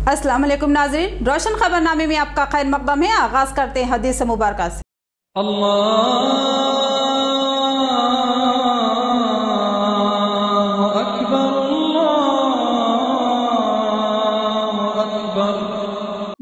अस्सलाम वालेकुम नाज़रीन, रोशन खबरनामे में आपका खैर मक़दम है। आगाज़ करते हैं हदीस मुबारक से। अल्लाहु अकबर, अल्लाहु अकबर।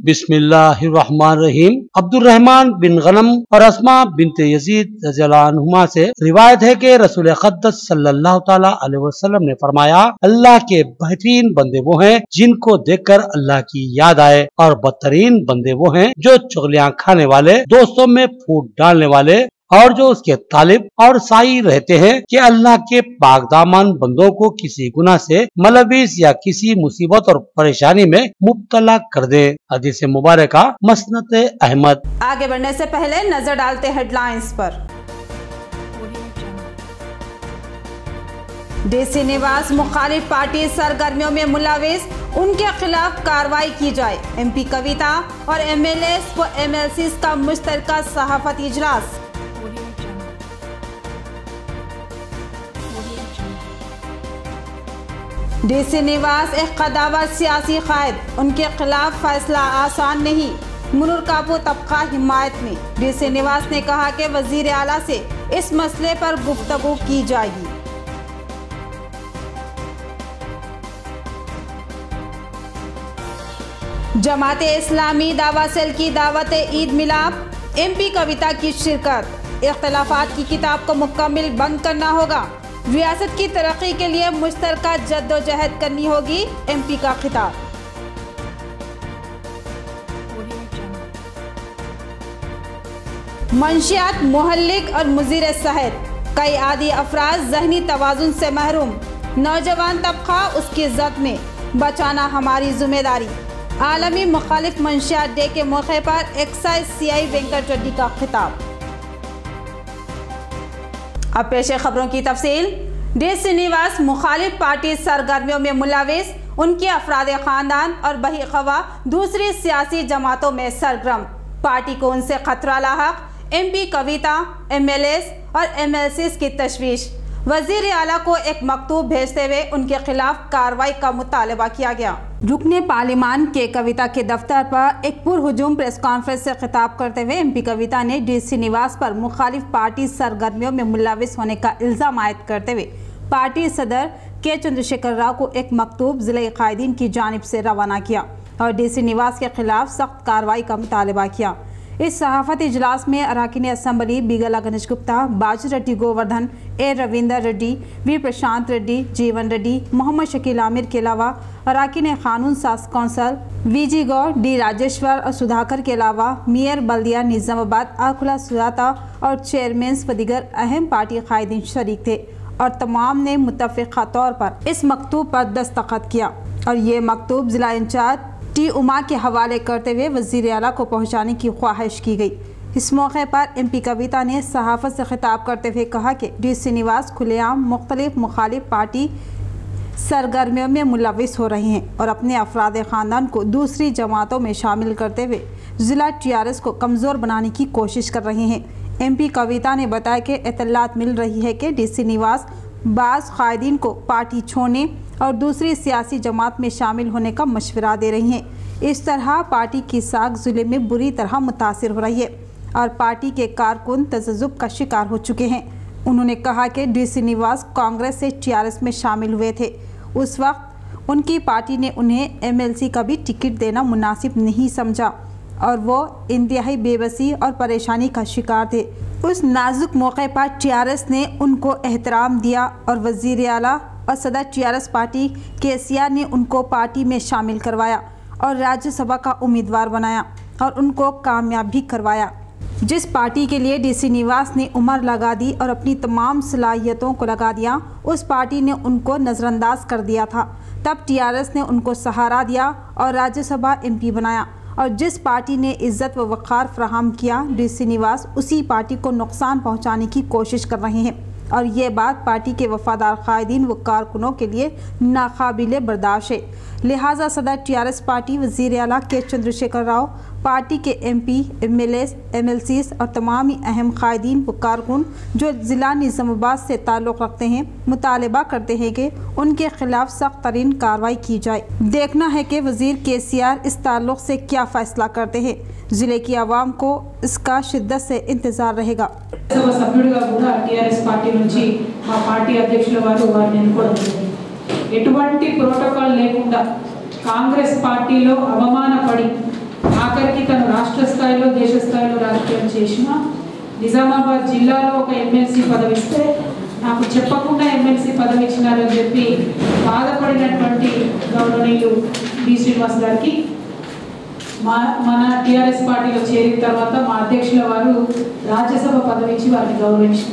बिस्मिल्लाहिर्रहमानिर्रहीम। अब्दुर्रहमान बिन गनम और अस्मा बिनते यजीद रज़ियल्लाहु अन्हुमा से रिवायत है कि रसूल अक़दस सल्लल्लाहु ताला अलैहि वसल्लम ने फरमाया, अल्लाह के बेहतरीन बंदे वो हैं जिनको देखकर अल्लाह की याद आए, और बदतरीन बंदे वो हैं जो चुगलियां खाने वाले, दोस्तों में फूट डालने वाले और जो उसके तालिब और साई रहते हैं कि अल्लाह के पाकदामन बंदों को किसी गुनाह से मलबीस या किसी मुसीबत और परेशानी में मुब्तला कर दे। हदीस मुबारक मसनद अहमद। आगे बढ़ने से पहले नजर डालते हेडलाइंस पर। डीसी निवास मुखालिफ पार्टी सरगर्मियों में मुलविस, उनके खिलाफ कार्रवाई की जाए। MP कविता और MLAs व MLCs का मुश्तरका सहाफती इजलास। डीसी निवास एक कदावर सियासी कायद, उनके खिलाफ फैसला आसान नहीं। मुनूर काबू तबका हिमायत में। डीसी निवास ने कहा कि वजीर आला से इस मसले पर गुफ्तगू की जाएगी। जमाते इस्लामी दावा सेल की दावत ईद मिलाप, MP कविता की शिरकत। इख्तिलाफात की किताब को मुकम्मल बंद करना होगा, रियासत की तरक्की के लिए मुश्तरका जद्दोजहद करनी होगी, MP का खिताब। मंशियात, मुहल्लिक और मुजीर सेहत, कई आदी अफराज जहनी तवाजुन से महरूम। नौजवान तबका उसकी इज्जत में, बचाना हमारी जिम्मेदारी। आलमी मुखालिफ मंशियात डे के मौके पर एक्साइज CI वेंकट रेड्डी का खिताब। अब पेश खबरों की तफसील। डीसी निवास मुखालिफ पार्टी सरगर्मियों में मुलविस, उनके अफराद खानदान और बही खवा दूसरी सियासी जमातों में सरगर्म। पार्टी को उनसे खतरा लाहक। MP कविता, MLAs और MLCs की तशवीश। वजीर आला को एक मकतूब भेजते हुए उनके खिलाफ कार्रवाई का मुतालबा किया गया। रुकने पार्लिमान के कविता के दफ्तर पर एक पुरहुजूम प्रेस कॉन्फ्रेंस से खिताब करते हुए MP कविता ने डीसी निवास पर मुखालिफ पार्टी सरगर्मियों में मुलविस होने का इल्जाम आयद करते हुए पार्टी सदर के चंद्रशेखर राव को एक मकतूब जिला कायदीन की जानिब से रवाना किया और डीसी निवास के खिलाफ सख्त कार्रवाई का मुतालबा किया। इस सहाफती इजलास में अरकान असम्बली बीगला गणेश गुप्ता, बाजू रेड्डी गोवर्धन, A रविंदर रेड्डी, V प्रशांत रेड्डी, जीवन रेड्डी, मोहम्मद शकील आमिर के अलावा अरकान कानून साज council VG Goud, D Rajeshwar और सुधाकर के अलावा मेयर बल्दिया निजामाबाद आकुला सुजाता और चेयरमैन व दीगर अहम पार्टी कायदीन शरीक थे और तमाम ने मुत्तफ़िक़ा तौर पर इस मकतूब पर दस्तखत किया और ये मकतूब जिला इंचार्ज T उमा के हवाले करते हुए वज़ीर आला को पहुँचाने की ख्वाहिश की गई। इस मौके पर MP कविता ने सहाफ़त से खिताब करते हुए कहा कि डीसी निवास खुलेआम मुख्तलिफ मुखालिफ पार्टी सरगर्मियों में मुलविस हो रहे हैं और अपने अफराद ख़ानदान को दूसरी जमातों में शामिल करते हुए ज़िला TRS को कमज़ोर बनाने की कोशिश कर रहे हैं। MP कविता ने बताया कि इत्तलात मिल रही है कि डीसी निवास बाज़ कायदीन को पार्टी छोड़ने और दूसरी सियासी जमात में शामिल होने का मशवरा दे रही हैं। इस तरह पार्टी की साख ज़िले में बुरी तरह मुतासिर हो रही है और पार्टी के कारकुन तज़्ज़ुब का शिकार हो चुके हैं। उन्होंने कहा कि डीसी निवास कांग्रेस से TRS में शामिल हुए थे, उस वक्त उनकी पार्टी ने उन्हें MLC का भी टिकट देना मुनासिब नहीं समझा और वो इंतहाई बेबसी और परेशानी का शिकार थे। उस नाजुक मौके पर TRS ने उनको एहतराम दिया और वज़ीर आला और सदर TRS पार्टी KCR ने उनको पार्टी में शामिल करवाया और राज्यसभा का उम्मीदवार बनाया और उनको कामयाब भी करवाया। जिस पार्टी के लिए डीसी निवास ने उम्र लगा दी और अपनी तमाम सलाहियतों को लगा दिया, उस पार्टी ने उनको नज़रअंदाज कर दिया था। तब TRS ने उनको सहारा दिया और राज्यसभा MP बनाया और जिस पार्टी ने इज़्ज़त व वक़ार फराहम किया, डीसी निवास उसी पार्टी को नुकसान पहुँचाने की कोशिश कर रहे हैं। और ये बात पार्टी के वफादार कायदीन व कारकुनों के लिए नाकाबिले बर्दाश्त है। लिहाजा सदर टीआरएस पार्टी वज़ीर आला के चंद्रशेखर राव, पार्टी के एमपी, एमएलए, एमएलसीज और तमाम ही अहम कायदीन व कारकुन जो ज़िला निज़ामाबाद से ताल्लुक़ रखते हैं, मुतालबा करते हैं कि उनके खिलाफ सख्त तरीन कार्रवाई की जाए। देखना है कि वज़ीर केसीआर इस ताल्लुक़ से क्या फ़ैसला करते हैं। ज़िले की आवाम को इसका शिद्दत से इंतज़ार रहेगा। సభ్యుడిగా కూడా టీఆర్ఎస్ పార్టీ నుంచి మా పార్టీ అధ్యక్షుల వారిని ఎన్నుకోవడం జరిగింది. ఎటువంటి ప్రోటోకాల్ లేకుండా కాంగ్రెస్ పార్టీలో అవమానపడి ఆఖరికి తను రాష్ట్ర స్థాయిలో దేశ స్థాయిలో రాజకీయం చేసిన నిజామాబాద్ జిల్లాలో ఒక ఎమ్మెల్సీ పదవి ఇస్తే నాకు చెప్పకుండా ఎమ్మెల్సీ పదవి ఇచ్చినారని చెప్పి బాధపడినటువంటి గౌరవనీయులు డి శ్రీనివాస్ గారికి మన టీఆర్ఎస్ పార్టీలో చేరిన తర్వాత మా అధ్యక్షుల వారు రాజ్యసభ పదవి ఇచ్చి వారిని గౌరవించారు.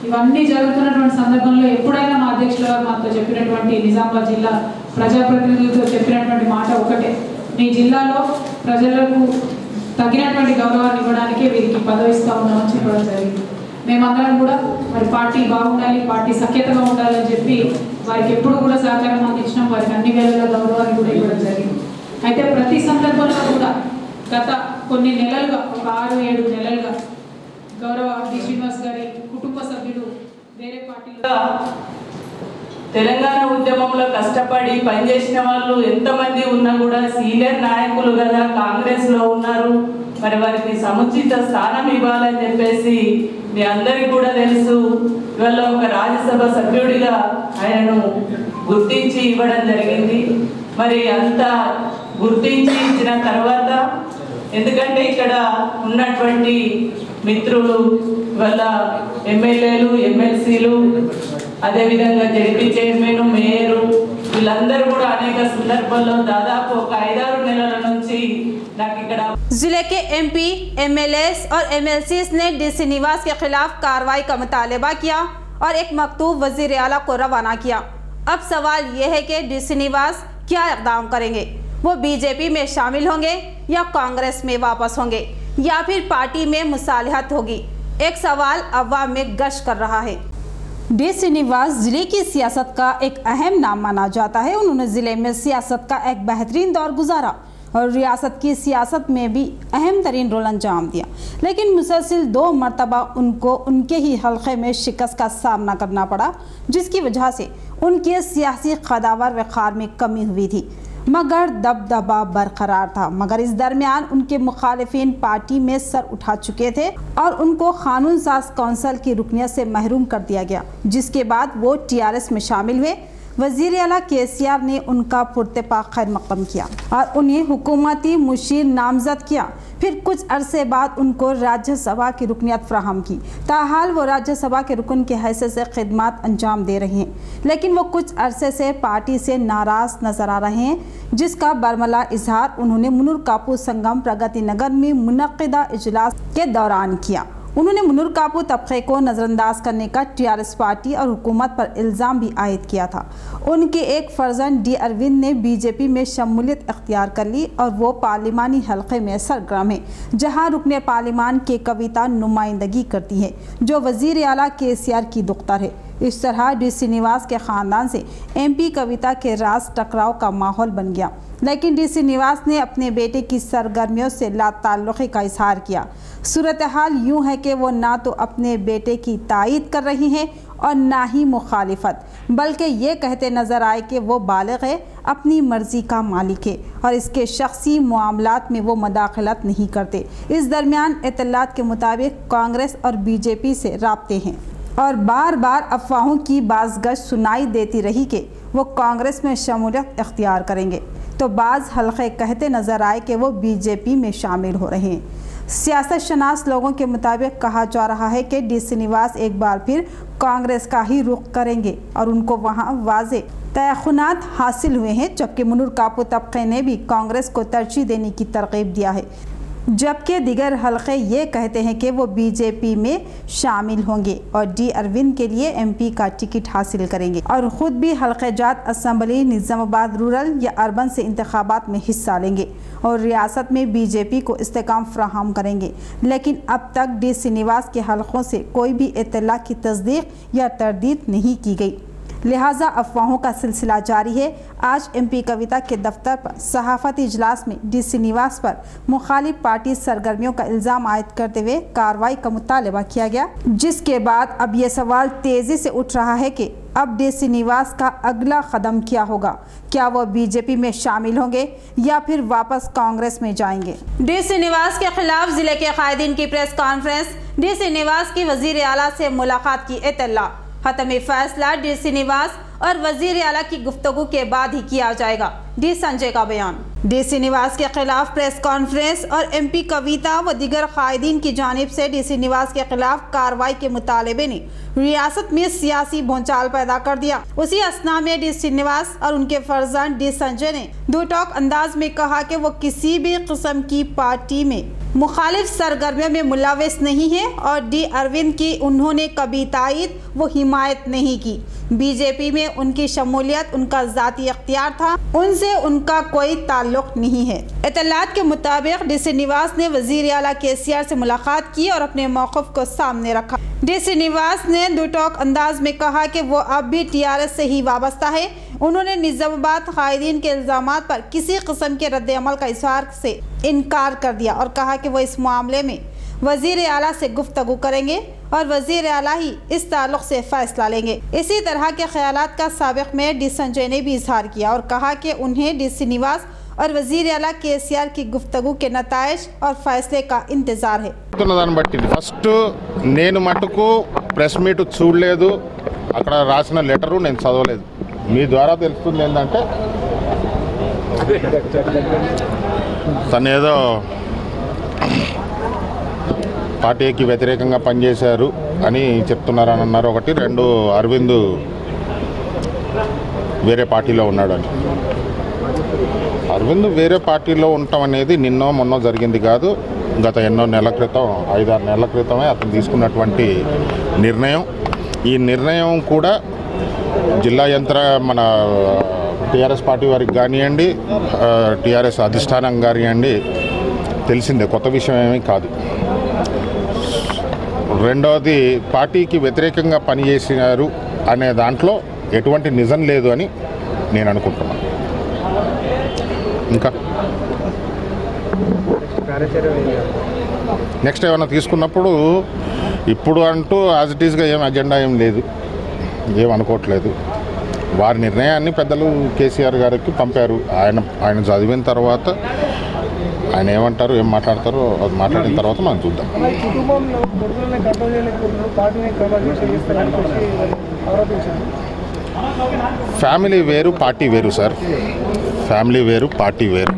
ఇవన్నీ జరుగుతున్నటువంటి సందర్భంలో ఎప్పుడైనా మా అధ్యక్షుల వారు మాతో చెప్పినటువంటి నిజామాబాద్ జిల్లా ప్రజాప్రతినిధులతో చెప్పినటువంటి మాట ఒకటే, మీ జిల్లాలో ప్రజలకు తగినటువంటి గౌరవాన్ని ఇవ్వడానికి వీరికి పదవి ఇస్తా ఉన్నామని చెప్పడం జరిగింది. మేమందరం కూడా మరి పార్టీ బాగుండాలి, పార్టీ సఖ్యతగా ఉండాలని చెప్పి వారికి ఎప్పుడు కూడా సహకారం అందించడం, వారికి అన్ని వేళల గౌరవాన్ని కూడా ఇవ్వడం జరిగింది. అయితే ప్రతి సందర్భంలో కూడా గత కొన్ని నెలలుగా, ఒక 6-7 నెలలుగా గౌరవ డి శ్రీనివాస్ గారి కుటుంబ సభ్యులు వేరే పార్టీలో తెలంగాణ ఉద్యమంలో కష్టపడి పనిచేసిన వాళ్ళు ఎంతమంది ఉన్నా కూడా సీనియర్ నాయకులు కదా కాంగ్రెస్ లో ఉన్నారు, మరి వారికి సముచిత స్థానం ఇవ్వాలని చెప్పేసి మీ అందరికీ కూడా తెలుసు. ఇవాళ ఒక రాజ్యసభ సభ్యుడిగా ఆయనను గుర్తించి ఇవ్వడం జరిగింది. మరి అంత గుర్తించి ఇచ్చిన తర్వాత, ఎందుకంటే ఇక్కడ ఉన్నటువంటి మిత్రులు వాళ్ళ ఎమ్మెల్యేలు, ఎమ్మెల్సీలు, అదేవిధంగా జడ్పీ చైర్మన్, మేయరు వీళ్ళందరూ కూడా అనేక సందర్భాల్లో దాదాపు ఒక 5-6 నెలల నుంచి నాకు ఇక్కడ जिले के एमपी, एमएलएस और एमएलसीज ने डी श्रीनिवास के खिलाफ कार्रवाई का मुतालबा किया और एक मकतूब वज़ीर आला को रवाना किया। अब सवाल ये है कि डी श्रीनिवास क्या इक़दाम करेंगे? वो बीजेपी में शामिल होंगे या कांग्रेस में वापस होंगे या फिर पार्टी में मुसालहत होगी? एक सवाल अवाम में गश्त कर रहा है। डी श्रीनिवास जिले की सियासत का एक अहम नाम माना जाता है। उन्होंने ज़िले में सियासत का एक बेहतरीन दौर गुजारा और रियासत की सियासत में भी अहम तरीन रोल अंजाम दिया, लेकिन मुसलसिल 2 मरतबा उनको उनके ही हल्के में शिकस्त का सामना करना पड़ा, जिसकी वजह से उनके सियासी कदावर वक़ार में कमी हुई थी, मगर दबदबा बरकरार था। मगर इस दरमियान उनके मुखालिफिन पार्टी में सर उठा चुके थे और उनको कानून साज कौंसिल की रुकनियत से महरूम कर दिया गया, जिसके बाद वो टीआरएस में शामिल हुए। वज़ीर आला केसीआर ने उनका पुरतपाक खैर मक़दम किया और उन्हें हुकूमती मुशीर नामज़द किया। फिर कुछ अरसे बाद उनको राज्यसभा की रुकनियत फ़राहम की। ताहाल वो राज्यसभा के रुकन की हैसियत से खिदमत अंजाम दे रहे हैं, लेकिन वो कुछ अरसे से पार्टी से नाराज़ नज़र आ रहे हैं, जिसका बरमला इजहार उन्होंने मुनूर कापू संगम प्रगति नगर में मुनक़्क़िदा इजलास के दौरान किया। उन्होंने मुनूर कापू तबके को नज़रअंदाज करने का टीआरएस पार्टी और हुकूमत पर इल्ज़ाम भी आयद किया था। उनके एक फर्जंद डी अरविंद ने बीजेपी में शमूलियत इख्तियार कर ली और वो पार्लिमानी हल्के में सरगर्म है, जहां रुकने पार्लिमान के कविता नुमाइंदगी करती है, जो वज़ीर आला केसीआर की दुख्तर है। इस तरह डी श्रीनिवास के ख़ानदान से एमपी कविता के राज टकराव का माहौल बन गया, लेकिन डी श्रीनिवास ने अपने बेटे की सरगर्मियों से लाताल्लुक़ी का इजहार किया। सूरत हाल यूँ है कि वो ना तो अपने बेटे की तायीद कर रही हैं और ना ही मुखालिफत, बल्कि ये कहते नज़र आए कि वो बालिग़ है, अपनी मर्ज़ी का मालिक है और इसके शख्सी मामलात में वो मदाखलत नहीं करते। इस दरमियान इत्तलात के मुताबिक कांग्रेस और बीजेपी से राब्ते हैं और बार बार अफवाहों की बाज़गश सुनाई देती रही कि वो कांग्रेस में शमूलियत इख्तियार करेंगे, तो बाज़ हल्के कहते नज़र आए कि वो बीजेपी में शामिल हो रहे हैं। सियासत शनास लोगों के मुताबिक कहा जा रहा है कि डी श्रीनिवास एक बार फिर कांग्रेस का ही रुख करेंगे और उनको वहां वाज़े तयख़ुनात हासिल हुए हैं, जबकि मुनूर कापू तबके ने भी कांग्रेस को तरजीह देने की तरगीब दिया है। जबकि दिगर हलक़े ये कहते हैं कि वो बीजेपी में शामिल होंगे और डी अरविंद के लिए एमपी का टिकट हासिल करेंगे और ख़ुद भी हलक़े जात असम्बली निज़ामाबाद रूरल या अर्बन से इंतखाबात में हिस्सा लेंगे और रियासत में बीजेपी को इस्तेकाम फ्राहम करेंगे। लेकिन अब तक डी श्रीनिवास के हलक़ों से कोई भी इत्तला की तस्दीक या तरदीद नहीं की गई, लिहाजा अफवाहों का सिलसिला जारी है। आज एमपी कविता के दफ्तर पर सहाफ़ती इजलास में डी श्रीनिवास पर मुखालिफ पार्टी सरगर्मियों का इल्ज़ाम आयद करते हुए कार्रवाई का मुतालबा किया गया, जिसके बाद अब ये सवाल तेज़ी से उठ रहा है कि अब डी श्रीनिवास का अगला कदम क्या होगा। क्या वो बीजेपी में शामिल होंगे या फिर वापस कांग्रेस में जाएंगे। डी श्रीनिवास के खिलाफ जिले के कायदीन की प्रेस कॉन्फ्रेंस। डी श्रीनिवास की वजीर आला से मुलाकात की इत्तला। हतमी फैसला डी श्रीनिवास और वजीर आला की गुफ्तगू के बाद ही किया जाएगा। डी संजय का बयान। डी श्रीनिवास के खिलाफ प्रेस कॉन्फ्रेंस और एमपी कविता व दिगर कायदीन की जानिब से डी श्रीनिवास के खिलाफ कार्रवाई के मुतालबे ने रियासत में सियासी भूचाल पैदा कर दिया। उसी असना में डी श्रीनिवास और उनके फर्जंद डी संजय ने दो टोक अंदाज में कहा कि वो किसी भी किस्म की पार्टी में मुखालिफ सरगर्मियों में मुलविस नहीं है और डी अरविंद की उन्होंने कभी तायद व हिमायत नहीं की। बीजेपी में उनकी शमूलियत उनका ज़ाती इख्तियार था, उनसे उनका कोई ताल्लुक नहीं है। इत्तलात के मुताबिक डी श्रीनिवास ने वज़ीर आला केसीआर से मुलाकात की और अपने मौक़िफ़ को सामने रखा। डी श्रीनिवास ने दो टोक अंदाज में कहा कि वो अब भी टीआरएस से ही वाबस्ता है। उन्होंने निज़ामाबाद कायदीन के इल्ज़ामात पर किसी किस्म के रद्द अमल का इज़हार से इनकार कर दिया और कहा कि वो इस मामले में वज़ीर आला से गुफ्तगू करेंगे और वज़ीर आला ही इस ताल्लुक़ से फ़ैसला लेंगे। इसी तरह के ख़यालात का साबिक़ में डी संजय ने भी इज़हार किया और कहा कि उन्हें डी श्रीनिवास और वज़ीर आला केसीआर की गुफ्तगू के नताइज और फैसले का इंतज़ार है। దాన్ని బట్టి ఫస్ట్ నేను మటుకు ప్రెస్ మీట్ చూడలేదు, అక్కడ రాసిన లెటరు నేను చదవలేదు। మీ ద్వారా తెలుస్తుంది ఏంటంటే తను ఏదో పార్టీకి వ్యతిరేకంగా పనిచేశారు అని చెప్తున్నారని అన్నారు ఒకటి, రెండు అరవింద్ వేరే పార్టీలో ఉన్నాడు అని। అరవింద్ వేరే పార్టీలో ఉండటం అనేది నిన్నో మొన్నో జరిగింది కాదు, గత ఎన్నో నెలల క్రితం 5-6 నెలల క్రితమే అతను తీసుకున్నటువంటి నిర్ణయం। ఈ నిర్ణయం కూడా జిల్లా యంత్ర మన టీఆర్ఎస్ పార్టీ వారికి కానివ్వండి, టీఆర్ఎస్ అధిష్టానం కానివ్వండి తెలిసిందే, కొత్త విషయం ఏమీ కాదు। రెండవది పార్టీకి వ్యతిరేకంగా పనిచేసినారు అనే దాంట్లో ఎటువంటి నిజం లేదు అని నేను అనుకుంటున్నాను। ఇంకా నెక్స్ట్ ఏమైనా తీసుకున్నప్పుడు ఇప్పుడు అంటూ యాజ్ ఇట్ ఈస్గా ఏం అజెండా ఏం లేదు, ఏం అనుకోవట్లేదు। వారి నిర్ణయాన్ని పెద్దలు కేసీఆర్ గారికి పంపారు, ఆయన చదివిన తర్వాత ఆయన ఏమంటారు ఏం మాట్లాడతారో అది మాట్లాడిన తర్వాత మనం చూద్దాం। ఫ్యామిలీ వేరు పార్టీ వేరు సార్, ఫ్యామిలీ వేరు పార్టీ వేరు।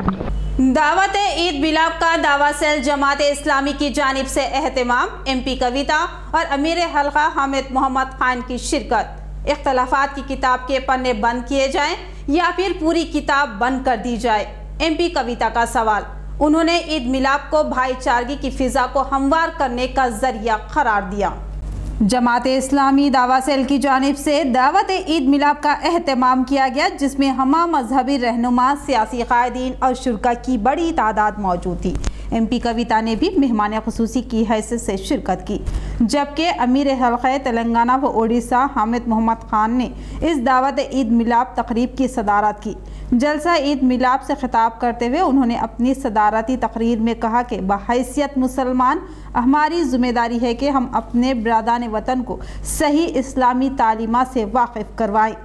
दावत ईद मिलाद का दावा सेल जमात इस्लामी की जानिब से एहतमाम। एमपी कविता और अमीर हल्का हामिद मोहम्मद खान की शिरकत। इख्तलाफात की किताब के पन्ने बंद किए जाएं या फिर पूरी किताब बंद कर दी जाए, एमपी कविता का सवाल। उन्होंने ईद मिलाद को भाईचारगी की फिजा को हमवार करने का जरिया करार दिया। जमात इस्लामी दावा सेल की जानिब से दावत ईद मिलाद का एहतमाम किया गया, जिसमें हमा मजहबी रहनुमा, सियासी कायदीन और शुरका की बड़ी तादाद मौजूद थी। एमपी कविता ने भी मेहमान खुसूसी की हैसियत से शिरकत की, जबकि अमीर हल्क़े तेलंगाना व ओडिशा हामिद मोहम्मद खान ने इस दावत ईद मिलाद तकरीब की सदारत की। जलसा ईद मिलाद से खिताब करते हुए उन्होंने अपनी सदारती तकरीर में कहा कि बहैसियत मुसलमान हमारी ज़िम्मेदारी है कि हम अपने बिरादान वतन को सही इस्लामी तालीमात से वाकिफ़ करवाएं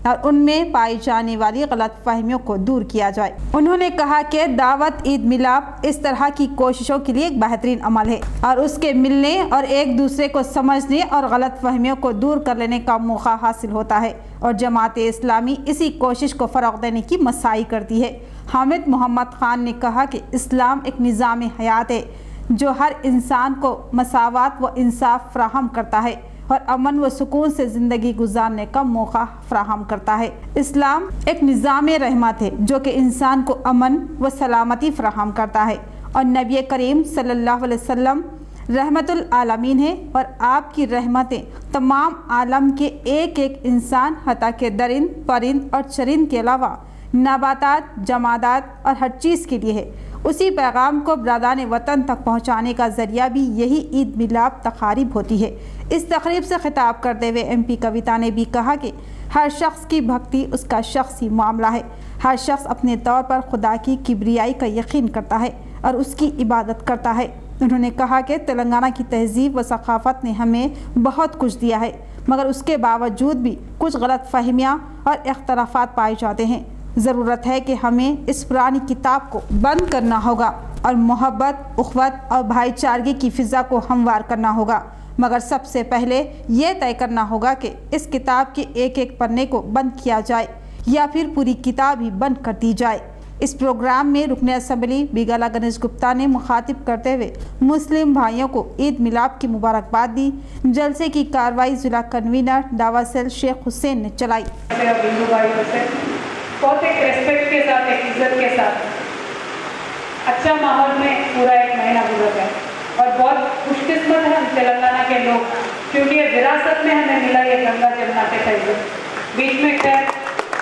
और उनमें पाई जाने वाली गलत फहमियों को दूर किया जाए। उन्होंने कहा कि दावत ईद मिलाद इस तरह की कोशिशों के लिए एक बेहतरीन अमल है और उसके मिलने और एक दूसरे को समझने और गलत फहमियों को दूर कर लेने का मौका हासिल होता है और जमात इस्लामी इसी कोशिश को फ़रोग़ देने की मसाई करती है। हामिद मोहम्मद खान ने कहा कि इस्लाम एक निज़ाम हयात है जो हर इंसान को मसावत व इंसाफ फ्राहम करता है और अमन व सुकून से ज़िंदगी गुजारने का मौका फ्राहम करता है। इस्लाम एक निज़ाम रहमत है जो कि इंसान को अमन व सलामती फ्राहम करता है और नबी करीम सल्लल्लाहु अलैहि वसल्लम रहमतुल आलमीन है और आपकी रहमतें तमाम आलम के एक एक इंसान हता के दरिंद परिंद और चरिंद के अलावा नबातात जमादात और हर चीज़ के लिए है। उसी पैगाम को बरादान वतन तक पहुँचाने का ज़रिया भी यही ईद मिलाद तकारीब होती है। इस तकरीब से खिताब करते हुए MP कविता ने भी कहा कि हर शख्स की भक्ति उसका शख्सी मामला है। हर शख्स अपने तौर पर खुदा की किबरियाई का यकीन करता है और उसकी इबादत करता है। उन्होंने कहा कि तेलंगाना की तहजीब व सकाफ़त ने हमें बहुत कुछ दिया है, मगर उसके बावजूद भी कुछ गलत फहमियाँ और इख्तलाफात पाए जाते हैं। ज़रूरत है कि हमें इस पुरानी किताब को बंद करना होगा और मोहब्बत, उख़्वत और भाईचारगी की फ़िज़ा को हमवार करना होगा, मगर सबसे पहले ये तय करना होगा कि इस किताब के एक एक पन्ने को बंद किया जाए या फिर पूरी किताब ही बंद कर दी जाए। इस प्रोग्राम में रुकन असम्बली बिगाला गणेश गुप्ता ने मुखातिब करते हुए मुस्लिम भाइयों को ईद मिलाद की मुबारकबाद दी। जलसे की कार्रवाई जिला कन्वीनर दावा सेल शेख हुसैन ने चलाई। बहुत एक रेस्पेक्ट के साथ, एक इज्जत के साथ अच्छा माहौल में पूरा एक महीना गुजर गया और बहुत खुशकिस्मत है हम तेलंगाना के लोग, क्योंकि ये विरासत में हमें मिला ये गंगा जमुना के तहजीब। बीच में खैर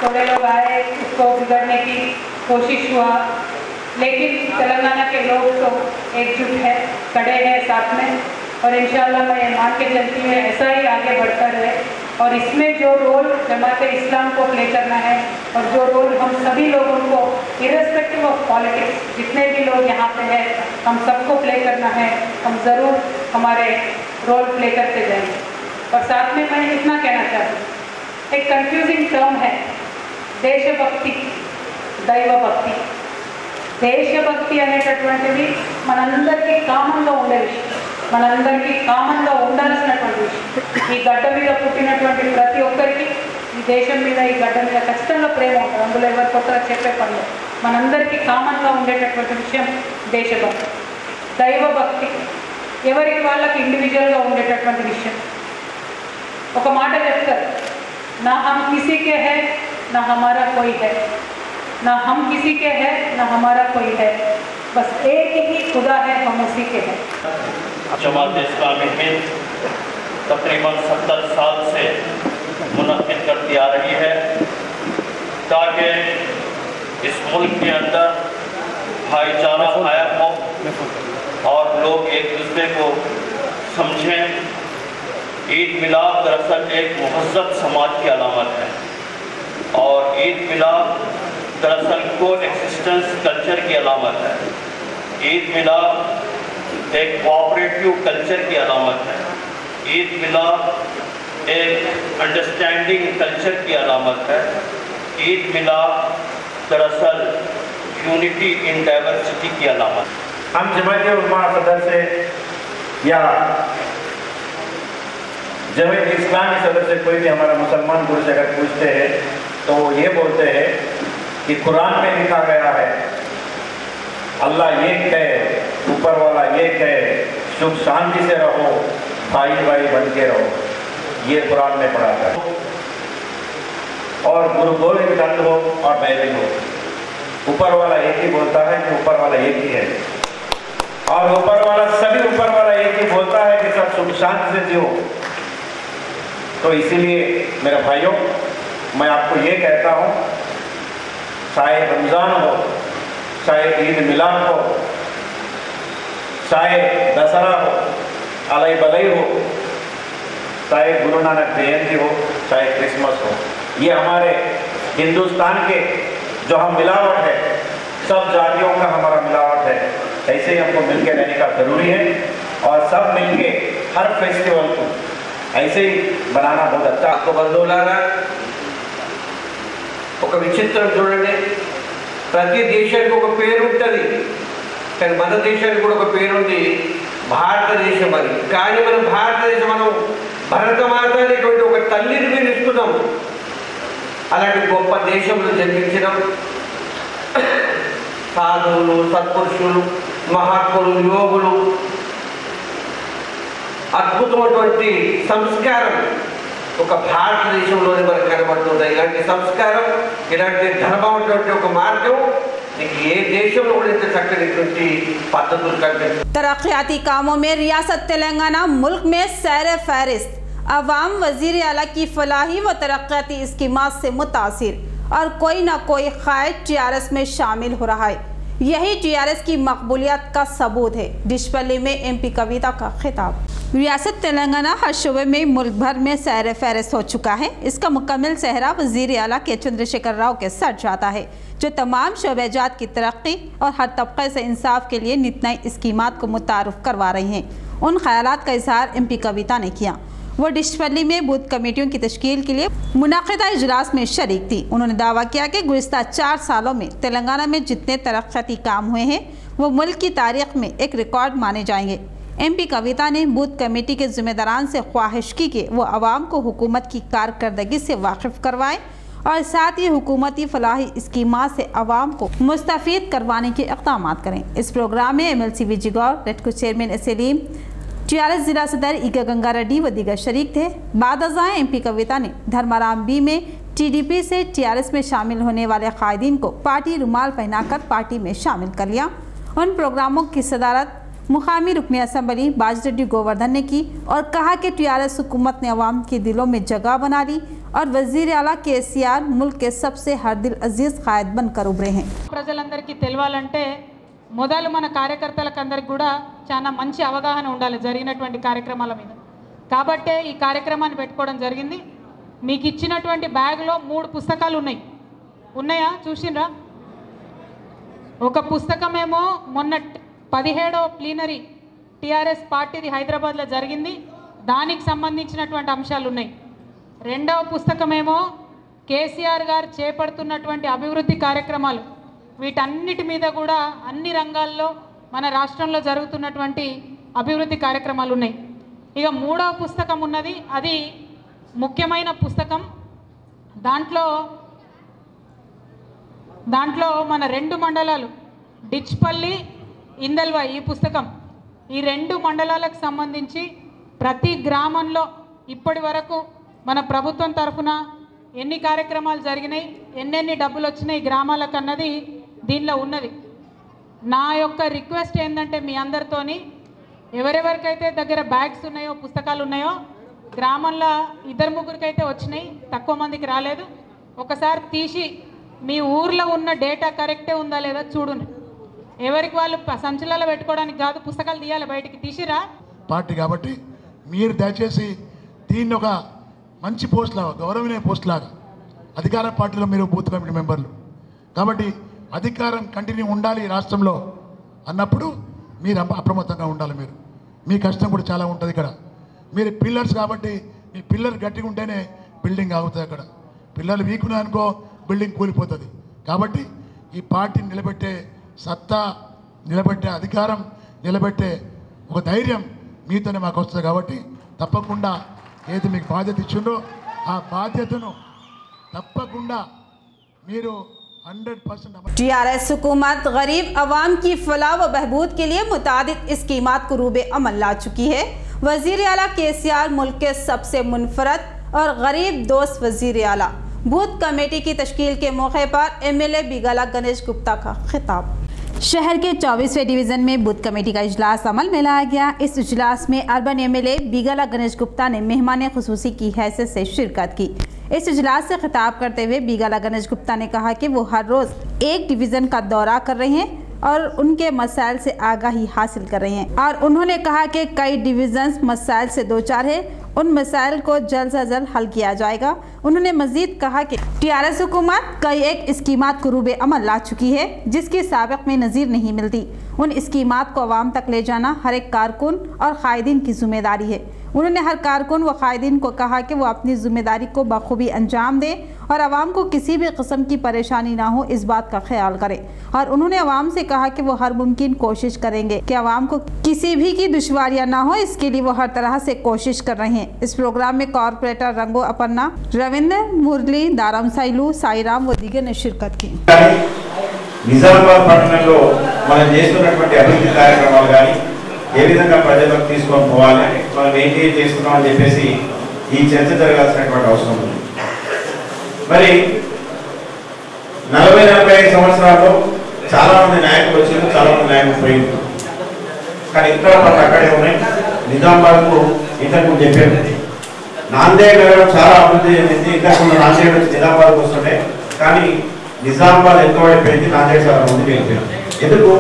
थोड़े लोग आए, उसको बिगड़ने की कोशिश हुआ, लेकिन तेलंगाना के लोग तो एकजुट है, खड़े हैं साथ में और इंशाअल्लाह मैं ये मान के चलती हूँ ऐसा ही आगे बढ़ता रहे। और इसमें जो रोल जमात इस्लाम को प्ले करना है और जो रोल हम सभी लोगों को इर्रेस्पेक्टिव ऑफ पॉलिटिक्स जितने भी लोग यहाँ पे हैं हम सबको प्ले करना है, हम ज़रूर हमारे रोल प्ले करते जाएंगे। और साथ में मैं इतना कहना चाहती हूँ, एक कंफ्यूजिंग टर्म है देशभक्ति, దైవభక్తి। దేశభక్తి అనేటటువంటిది మనందరికీ కామన్గా ఉండే విషయం, మనందరికీ కామన్గా ఉండాల్సినటువంటి విషయం। ఈ గడ్డ మీద పుట్టినటువంటి ప్రతి ఒక్కరికి ఈ దేశం మీద, ఈ గడ్డ మీద ఖచ్చితంగా ప్రేమ ఉంటుంది, అందులో ఎవరు కొత్తగా చెప్పే పనులు। మనందరికీ కామన్గా ఉండేటటువంటి విషయం దేశభక్తి। దైవభక్తి ఎవరికి వాళ్ళకి ఇండివిజువల్గా ఉండేటటువంటి విషయం। ఒక మాట చెప్తారు, నా హమ్ కిసీ కే హై నా హమారా కోई है, ना हम किसी के हैं ना हमारा कोई है, बस एक ही खुदा है, हम उसी के हैं। जमात इस्लामी हिंद तकरीबन 70 साल से मुनक़िद करती आ रही है ताकि इस मुल्क के अंदर भाईचारा कायम हो और लोग एक दूसरे को समझें। ईद मिलाद दरअसल एक महज़्ज़ब समाज की अलामत है और ईद मिलाद दरअसल को एक्सिस्टेंस कल्चर की अलामत है। ईद मिलाद एक कोऑपरेटिव कल्चर की अलामत है। ईद मिलाद एक अंडरस्टैंडिंग कल्चर की अलामत है। ईद मिलाद दरअसल यूनिटी इन डाइवर्सिटी की अलामत है। हम जमात उलमा सदस्य या जमात इस्लामी सदस्य कोई भी हमारा मुसलमान गुरु से अगर पूछते हैं तो वो ये बोलते हैं कि कुरान में लिखा गया है अल्लाह ये कहे, ऊपर वाला ये कहे, सुख शांति से रहो, भाई भाई बन के रहो, ये कुरान में पढ़ा है। और गुरु गोविंद ग्रंथ हो और बाइबल हो, ऊपर वाला एक ही बोलता है कि ऊपर वाला एक ही है और ऊपर वाला सभी ऊपर वाला एक ही बोलता है कि सब सुख शांति से जियो। तो इसीलिए मेरे भाइयों मैं आपको ये कहता हूँ, चाहे रमज़ान हो, चाहे ईद मिलाद हो, चाहे दशहरा हो, अलई बलई हो, चाहे गुरु नानक जयंती हो, चाहे क्रिसमस हो, ये हमारे हिंदुस्तान के जो हम मिलावट है, सब जातियों का हमारा मिलावट है। ऐसे ही हमको मिलके रहने का ज़रूरी है और सब मिलके हर फेस्टिवल को ऐसे ही बनाना बहुत अच्छा। आपको బంధువులారా ఒక విచిత్రం చూడండి, ప్రతి దేశానికి ఒక పేరు ఉంటుంది కానీ మన దేశానికి కూడా ఒక పేరు ఉంది, భారతదేశం అని। కానీ మన భారతదేశం మనం భరతమాత అనేటువంటి ఒక తల్లిని పిలుస్తున్నాం। అలాంటి గొప్ప దేశంలో జన్మించినాం, సాధువులు, సత్పురుషులు, మహాత్ములు, యోగులు, అద్భుతమైనటువంటి సంస్కారం ఒక భారతదేశంలోనే మనకు కనబడుతుంది। ఇలాంటి సంస్కారం, ఇలాంటి ధర్మమైనటువంటి ఒక మార్గం నీకు ఏ దేశంలో కూడా ఇంత చక్కటి పద్ధతులు కల్పించారు. तरक्याती कामों में रियासत तेलंगाना मुल्क में सैर फहरिस्त, अवाम वजीर आला की फलाही व तरक्याती स्कीमात से मुतासिर और कोई ना कोई क़ायद टीआरएस में शामिल हो रहा है। यही टीआरएस की मकबूलियत का सबूत है। डिशपल्ली में एमपी कविता का खिताब। रियासत तेलंगाना हर शोबे में मुल्क भर में सैर फहरिस्त हो चुका है। इसका मुकम्मल सेहरा वजीर आला के चंद्रशेखर राव के सर जाता है, जो तमाम शोबेजात की तरक्की और हर तबके से इंसाफ के लिए नित नई स्कीमात को मुतारुफ करवा रही हैं। उन ख्यालात का इजहार एमपी कविता ने किया। वो डिशपल्ली में बूथ कमेटियों की तश्कील के लिए मुनाक़िदा इजलास में शरीक थी। उन्होंने दावा किया कि गुज़िश्ता 4 सालों में तेलंगाना में जितने तरक्याती काम हुए हैं वो मुल्क की तारीख में एक रिकॉर्ड माने जाएंगे। एमपी कविता ने बूथ कमेटी के ज़िम्मेदारान से ख्वाहिश की कि वो आवाम को हुकूमत की कारकर्दगी से वाकिफ़ करवाएं और साथ ही हुकूमती फलाही स्कीमात से आवाम को मुस्तफ़ीद करवाने के इक़दाम करें। इस प्रोग्राम में MLC विजय गौर, रेडको चेयरमैन सलीम, टीआरएस जिला सदर ईका गंगा रेड्डी व दीगर शरीक थे। बाद अज़ां एमपी कविता ने धर्माराम बी में टीडीपी से टीआरएस में शामिल होने वाले कायदीन को पार्टी रुमाल पहनाकर पार्टी में शामिल कर लिया। उन प्रोग्रामों की सदारत मुकामी रुकन असम्बली बाजरेड्डी गोवर्धन ने की और कहा कि टीआरएस हुकूमत ने अवाम के दिलों में जगह बना ली और वजीर आला केसीआर मुल्क के सबसे हर दिल अजीज कायद बनकर उभरे हैं। ప్రజలందరికీ తెలవాలంటే మొదలు మన కార్యకర్తలందరికీ కూడా చాలా మంచి అవగాహన ఉండాలి జరిగినటువంటి కార్యక్రమాల మీద. కాబట్టే ఈ కార్యక్రమాన్ని పెట్టుకోవడం జరిగింది. మీకు ఇచ్చినటువంటి బ్యాగ్లో 3 పుస్తకాలు ఉన్నాయా చూసిండ్రా? ఒక పుస్తకమేమో మొన్న 17వ ప్లీనరీ టీఆర్ఎస్ పార్టీది హైదరాబాద్లో జరిగింది, దానికి సంబంధించినటువంటి అంశాలు ఉన్నాయి. రెండవ పుస్తకమేమో కేసీఆర్ గారు చేపడుతున్నటువంటి అభివృద్ధి కార్యక్రమాలు, వీటన్నిటి మీద కూడా అన్ని రంగాల్లో మన రాష్ట్రంలో జరుగుతున్నటువంటి అభివృద్ధి కార్యక్రమాలు ఉన్నాయి. ఇక మూడవ పుస్తకం ఉన్నది, అది ముఖ్యమైన పుస్తకం. దాంట్లో మన 2 మండలాలు డిచ్పల్లి, ఇందల్వా, ఈ పుస్తకం ఈ 2 మండలాలకు సంబంధించి ప్రతి గ్రామంలో ఇప్పటి వరకు మన ప్రభుత్వం తరఫున ఎన్ని కార్యక్రమాలు జరిగినాయి, ఎన్నెన్ని డబ్బులు వచ్చినాయి గ్రామాలకు అన్నది దీనిలో ఉన్నది. నా యొక్క రిక్వెస్ట్ ఏంటంటే మీ అందరితోని ఎవరెవరికైతే దగ్గర బ్యాగ్స్ ఉన్నాయో పుస్తకాలు ఉన్నాయో గ్రామంలో 2-3 అయితే వచ్చినాయి, తక్కువ మందికి రాలేదు. ఒకసారి తీసి మీ ఊర్లో ఉన్న డేటా కరెక్టే ఉందా లేదా చూడండి. ఎవరికి వాళ్ళు సంచులలో పెట్టుకోవడానికి కాదు, పుస్తకాలు తీయాలి బయటికి, తీసిరా పార్టీ. కాబట్టి మీరు దయచేసి దీన్ని ఒక మంచి పోస్ట్ లాగా, గౌరవనీయ పోస్ట్ లాగా, అధికార పార్టీలో మీరు బూత్ కమిటీ మెంబర్లు కాబట్టి అధికారం కంటిన్యూ ఉండాలి రాష్ట్రంలో అన్నప్పుడు మీరు అప్రమత్తంగా ఉండాలి. మీ కష్టం కూడా చాలా ఉంటుంది ఇక్కడ. మీరు పిల్లర్స్ కాబట్టి మీ పిల్లర్ గట్టిగా ఉంటేనే బిల్డింగ్ ఆగుతుంది. అక్కడ పిల్లలు వీకున్నాయి అనుకో బిల్డింగ్ కూలిపోతుంది. కాబట్టి ఈ పార్టీని నిలబెట్టే సత్తా, నిలబెట్టే అధికారం, నిలబెట్టే ఒక ధైర్యం మీతోనే మాకు వస్తుంది. కాబట్టి తప్పకుండా ఏది మీకు బాధ్యత ఇచ్చిందో ఆ బాధ్యతను తప్పకుండా మీరు 100%. टीआरएस हुकूमत गरीब अवाम की फलाह व बहबूद के लिए मुतादिद स्कीमात को रूबे अमल ला चुकी है। वजीर आला केसीआर मुल्क के सबसे मुनफरद और गरीब दोस्त वजीर आला। बूथ कमेटी की तश्कील के मौके पर MLA बिगाला गणेश गुप्ता का खिताब। शहर के 24वें डिवीज़न में बूथ कमेटी का इजलास अमल में लाया गया। इस इजलास में अर्बन MLA बिगाला गणेश गुप्ता ने मेहमान खुसूसी की हैसियत से शिरकत की। इस इजलास से खिताब करते हुए बिगाला गणेश गुप्ता ने कहा कि वो हर रोज़ एक डिवीज़न का दौरा कर रहे हैं और उनके मसाइल से आगाही हासिल कर रहे हैं और उन्होंने कहा कि कई डिवीज़न्स मसाइल से दो चार है, उन मसाइल को जल्द से जल्द हल किया जाएगा। उन्होंने मजीद कहा कि टीआरएस हुकूमत कई एक स्कीमात को रूबे अमल ला चुकी है जिसकी साबिक़ में नज़ीर नहीं मिलती। उन स्कीमात को आवाम तक ले जाना हर एक कारकुन और कायदीन की जिम्मेदारी है। उन्होंने हर कारकुन व कायदीन को कहा कि वो अपनी जिम्मेदारी को बखूबी अंजाम दें और आवाम को किसी भी किस्म की परेशानी ना हो इस बात का ख्याल करें। और उन्होंने आवाम से कहा कि वो हर मुमकिन कोशिश करेंगे कि आवाम को किसी भी की दुश्वारियाँ ना हो, इसके लिए वो हर तरह से कोशिश कर रहे हैं। इस प्रोग्राम में कॉरपोरेटर रंगो अपर्णा, रविंद्र, मुरली, दारम साइलू, साईराम व दीगर ने शिरकत की। నిజామాబాద్ పట్టణంలో మనం చేస్తున్నటువంటి అభివృద్ధి కార్యక్రమాలు కానీ ఏ విధంగా ప్రజలకు తీసుకొని పోవాలి, మనం ఏంటి చేస్తున్నాం అని చెప్పేసి ఈ చర్చ జరగాల్సినటువంటి అవసరం ఉంది. మరి 40-45 సంవత్సరాల్లో చాలా మంది నాయకులు వచ్చారు, చాలా మంది నాయకులు పోయింది. కానీ ఇక్కడ మనకు అక్కడే ఉన్నాయి. నిజామాబాద్కు ఇంతకు చెప్పారు, నాందేడ్ నగరం చాలా అభివృద్ధి చెందింది. ఇంతకుముందు నాందేడ్ నుంచి నిజామాబాద్కు వస్తుండే, కానీ నిజామాబాద్ ఎంత పడిపోయింది, నాందేడ్ చాలా ముందుకు వెళ్ళిపోయారు. ఎందుకు?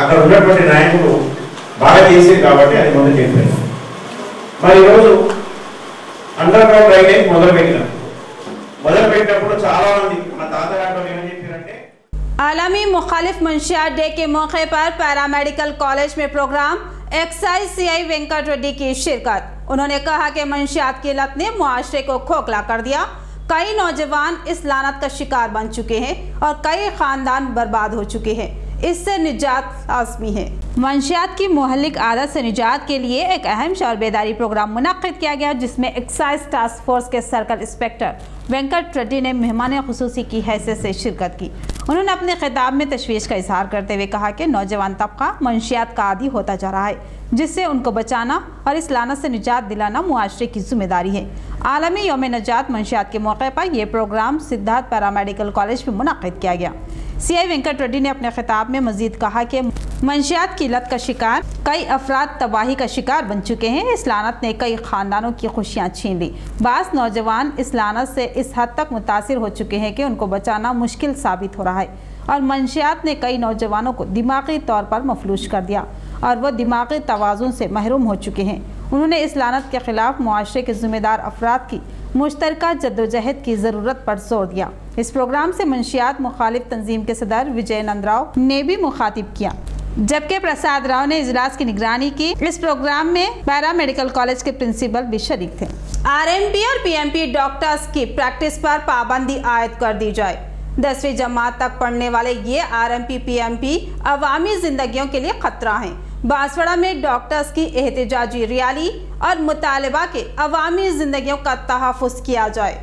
అక్కడ ఉన్నటువంటి నాయకులు బాగా చేసేది కాబట్టి అది ముందుకు వెళ్ళిపోయారు. మరి ఈరోజు అండర్ గ్రౌండ్ డ్రైనేజ్ మొదలుపెట్టినప్పుడు చాలా మంది మన తాతగారు ఏమని చెప్పారంటే, आलमी मुखालिफ मंशियात डे के मौके पर पैरामेडिकल कॉलेज में programme excise CI Venkat Reddy की शिरकत। उन्होंने कहा कि मंशियात की लत ने मुआशरे को खोखला कर दिया। कई नौजवान इस लानत का शिकार बन चुके हैं और कई खानदान बर्बाद हो चुके हैं। इससे निजात लाज़मी है। मंशियात की मुहल्लिक आदत से निजात के लिए एक अहम शौर बेदारी प्रोग्राम मुनक्किद किया गया, जिसमें एक्साइज टास्क फोर्स के सर्कल इंस्पेक्टर वेंकट रेड्डी ने मेहमान खुसूसी की हैसियत से शिरकत की। उन्होंने अपने खिताब में तशवीश का इजहार करते हुए कहा कि नौजवान तबका मंशियात का आदी होता जा रहा है, जिससे उनको बचाना और इस लानत से निजात दिलाना मुआशरे की जिम्मेदारी है। आलमी यौम नजात मंशियात के मौके पर यह प्रोग्राम सिद्धार्थ पैरामेडिकल कॉलेज में मुनक्किद किया गया। सीआई वेंकट रेड्डी ने अपने खिताब में मजीद कहा कि मंशियात की लत का शिकार कई अफराद तबाही का शिकार बन चुके हैं। इस लानत ने कई खानदानों की खुशियां छीन ली। बास नौजवान इस लानत से इस हद तक मुतासिर हो चुके हैं कि उनको बचाना मुश्किल साबित हो रहा है और मंशियात ने कई नौजवानों को दिमागी तौर पर मफलूज कर दिया और वह दिमागी तवाज़ुन से महरूम हो चुके हैं। उन्होंने इस लानत के खिलाफ मुआशरे के जिम्मेदार अफराद की मुश्तरका जद्दोजहद की ज़रूरत पर जोर दिया। इस प्रोग्राम से मंशियात मुखालिफ तंजीम के सदर विजय नंद राव ने भी मुखातिब किया, जबकि प्रसाद राव ने इजलास की निगरानी की। इस प्रोग्राम में पैरामेडिकल कॉलेज के प्रिंसिपल भी शरीक थे। आरएमपी और पीएमपी डॉक्टर्स की प्रैक्टिस पर पाबंदी आयद कर दी जाए। 10वीं जमात तक पढ़ने वाले ये आरएमपी पीएमपी अवामी जिंदगियों के लिए खतरा हैं। बांसवाड़ा में डॉक्टर्स की एहतजाजी रैली और मुतालबा के अवामी जिंदगियों का तहफ़्फ़ुज़ किया जाए।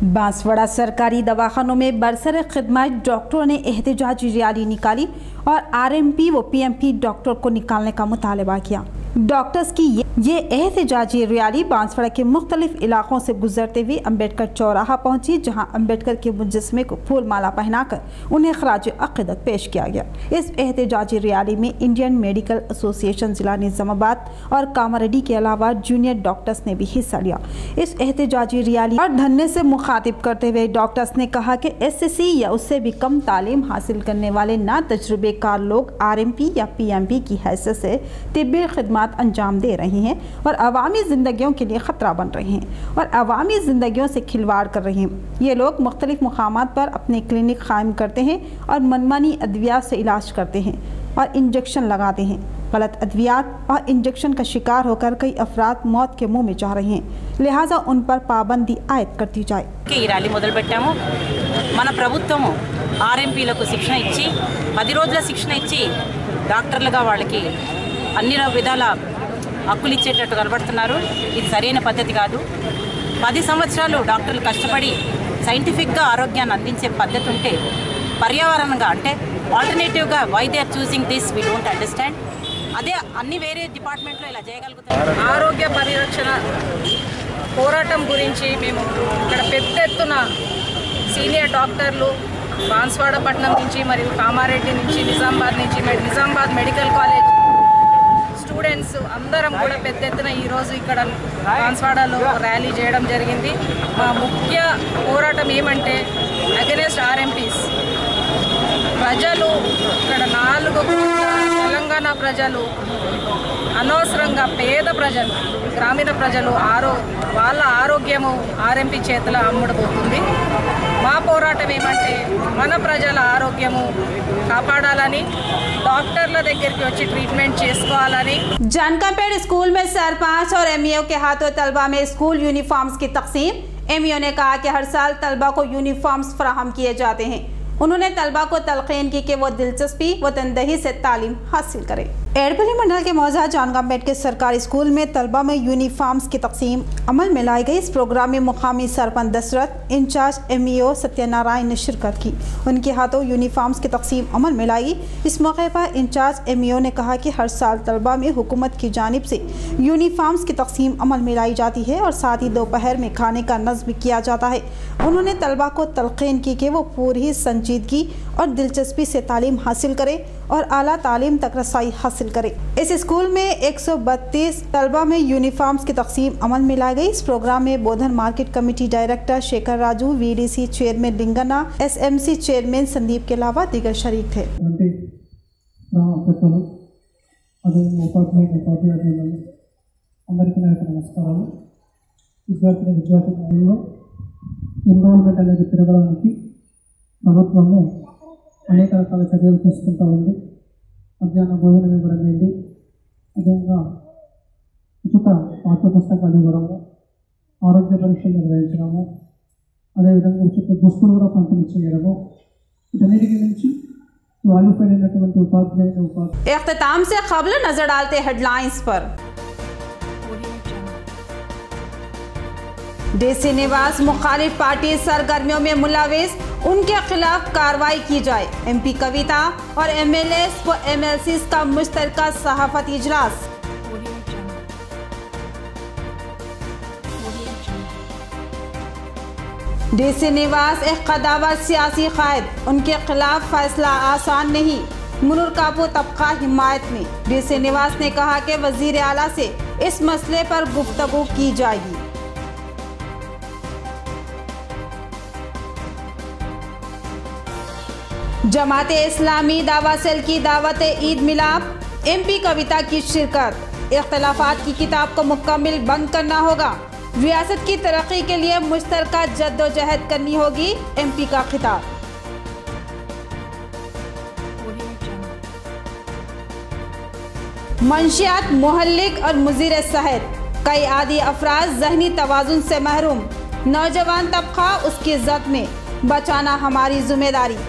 बांसवाड़ा सरकारी दवाखानों में बरसर खिदमत डॉक्टरों ने एहतजाजी रैली निकाली और आरएमपी व पीएमपी डॉक्टर को निकालने का मुतालबा किया। डॉक्टर्स की ये एहतजाजी रैली बांसवाड़ा के मुख्तलिफ इलाकों से गुजरते हुए अम्बेडकर चौराहा पहुंची, जहां अम्बेडकर के मुजस्समे को फूल माला पहनाकर उन्हें खराज अक़ीदत पेश किया गया। इस एहतजाजी रैली में इंडियन मेडिकल एसोसिएशन जिला निज़ामाबाद और कामारेड्डी के अलावा जूनियर डॉक्टर्स ने भी हिस्सा लिया। इस एहतजाजी रैली और धरने से मुखातिब करते हुए डॉक्टर्स ने कहा कि एसएससी या उससे भी कम तालीम हासिल करने वाले ना तजुर्बेकार लोग आरएमपी या पीएमपी की हैसियत से तिब्बी खिदमत अंजाम दे रहे हैं और अवामी ज़िंदगियों के लिए ख़तरा बन रहे हैं और अवामी ज़िंदगियों से खिलवाड़ कर रहे हैं। ये लोग मुख्तलिफ मुकामात पर अपने क्लिनिक कायम करते हैं और मनमानी अद्वियात से इलाज करते हैं और इंजेक्शन लगाते हैं। गलत अद्वियात और इंजेक्शन का शिकार होकर कई अफराद मौत के मुँह में जा रहे हैं, लिहाजा उन पर पाबंदी आयद कर दी जाए। ఈ ర్యాలీ మొదలుపెట్టాము। మన ప్రభుత్వము ఆర్ఎంపీలకు శిక్షణ ఇచ్చి 10 రోజుల శిక్షణ ఇచ్చి డాక్టర్లుగా వాళ్ళకి అన్ని విధాల హక్కులు ఇచ్చేటట్టు కనబడుతున్నారు। ఇది సరైన పద్ధతి కాదు। 10 సంవత్సరాలు డాక్టర్లు కష్టపడి సైంటిఫిక్గా ఆరోగ్యాన్ని అందించే పద్ధతి ఉంటే పర్యావరణంగా అంటే ఆల్టర్నేటివ్గా why they are choosing this we don't understand. అదే అన్ని వేరే డిపార్ట్మెంట్లో ఇలా చేయగలుగుతారు। ఆరోగ్య పరిరక్షణ పోరాటం గురించి మేము ఇక్కడ పెద్ద ఎత్తున సీనియర్ డాక్టర్లు బాన్స్వాడ పట్టణం నుంచి మరియు కామారెడ్డి నుంచి నిజామాబాద్ నుంచి నిజామాబాద్ మెడికల్ కాలేజ్ స్టూడెంట్స్ అందరం కూడా పెద్ద ఎత్తున ఈరోజు ఇక్కడ బాన్స్వాడలో ర్యాలీ చేయడం జరిగింది। మా ముఖ్య పోరాటం ఏమంటే అగెనెస్ట్ ఆర్ఎంపీస్। ప్రజలు ఇక్కడ 4 కోట్ల తెలంగాణ ప్రజలు అనవసరంగా పేద ప్రజలు గ్రామీణ ప్రజలు వాళ్ళ ఆరోగ్యము ఆర్ఎంపీ చేతుల అమ్ముడుపోతుంది। మా పోరాటం ఏమంటే మన ప్రజల ఆరోగ్యము కాపాడాలని डॉक्टरల దగ్గరికి వచ్చి ట్రీట్మెంట్ చేసుకోవాలని। जानकापेट स्कूल में सरपंच और एमईओ के हाथों तलबा में स्कूल यूनिफॉर्म्स की तकसीम। एमईओ ने कहा कि हर साल तलबा को यूनिफॉर्म्स फराहम किए जाते हैं। उन्होंने तलबा को तलकीन की कि वो दिलचस्पी व तनदही से तालीम हासिल करें। एड़पली मंडल के मौजा जानकापेट के सरकारी स्कूल में तलबा में यूनिफॉर्म्स की तकसीम अमल में लाई गई। इस प्रोग्राम में मुकामी सरपंच दशरथ, इंचार्ज एमईओ सत्यनारायण ने शिरकत की। उनके हाथों यूनिफॉर्म्स की तकसीम अमल में लाई। इस मौके पर इंचार्ज एमईओ ने कहा कि हर साल तलबा में हुकूमत की जानिब से यूनिफॉर्म्स की तकसीम अमल में लाई जाती है और साथ ही दोपहर में खाने का नज़्म किया जाता है। उन्होंने तलबा को तलकीन की कि वो पूरी संजीदगी संजीदगी और दिलचस्पी से तालीम हासिल करें और आला तालीम तक रसाई हासिल करें। इस स्कूल में 132 तलबा में यूनिफॉर्म्स की तकसीम अमल में लाई गई। इस प्रोग्राम में Bodhan market committee director Shekhar Raju, VDC chairman Lingana, SMC chairman Sandeep के अलावा दीगर शरीक थे। నమస్కారాలు। విద్యార్థులలో ఎన్రోల్మెంట్ అనేది పెరగడానికి ప్రభుత్వము అనేక రకాల చర్యలు తీసుకుంటూ ఉంది। మధ్యాహ్న భోజనం ఇవ్వడం ఏంటి, అదేవిధంగా ఉచిత పాఠ్యపుస్తకాలు ఇవ్వడము, ఆరోగ్య పరీక్షలు నిర్వహించడము, అదేవిధంగా ఉచిత దుస్తులు కూడా పంపిణీ చేయడము, వీటన్నిటికి నుంచి క్వాలిఫైడ్ అయినటువంటి ఉపాధ్యాయులు इख्तिताम से खबर नजर डालते हेडलाइंस पर। DC निवास मुखालिफ पार्टी सरगर्मियों में मुलविस, उनके खिलाफ कार्रवाई की जाए। MP कविता और MLAs व MLCs का मुश्तरका सहाफती इजलास। DC निवास एक कदावर सियासी कायद, उनके खिलाफ फैसला आसान नहीं। मुनूर कापू तबका हिमायत में। DC निवास ने कहा कि वजीर आला से इस मसले पर गुफ्तगू की जाएगी। जमाते इस्लामी दावा सेल की दावत ईद मिलाप, MP कविता की शिरकत। इख्तलाफात की किताब को मुकम्मल बंद करना होगा, रियासत की तरक्की के लिए मुश्तरका जद्दोजहद करनी होगी, MP का खिताब। मंशियात, मुहल्लिक और मुजीर सेहत, कई आदि अफराज जहनी तवाजुन से महरूम। नौजवान तबका उसकी इज्जत में, बचाना हमारी जिम्मेदारी।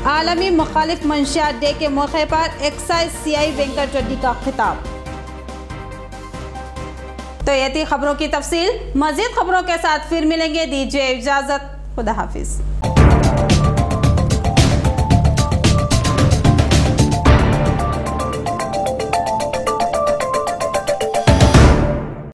आलमी मुखालिफ मंशियात डे के मौके पर एक्साइज CI वेंकट रेड्डी का खिताब। तो ये थी खबरों की तफसील। मजीद खबरों के साथ फिर मिलेंगे, दीजिए इजाजत, खुदा हाफिज।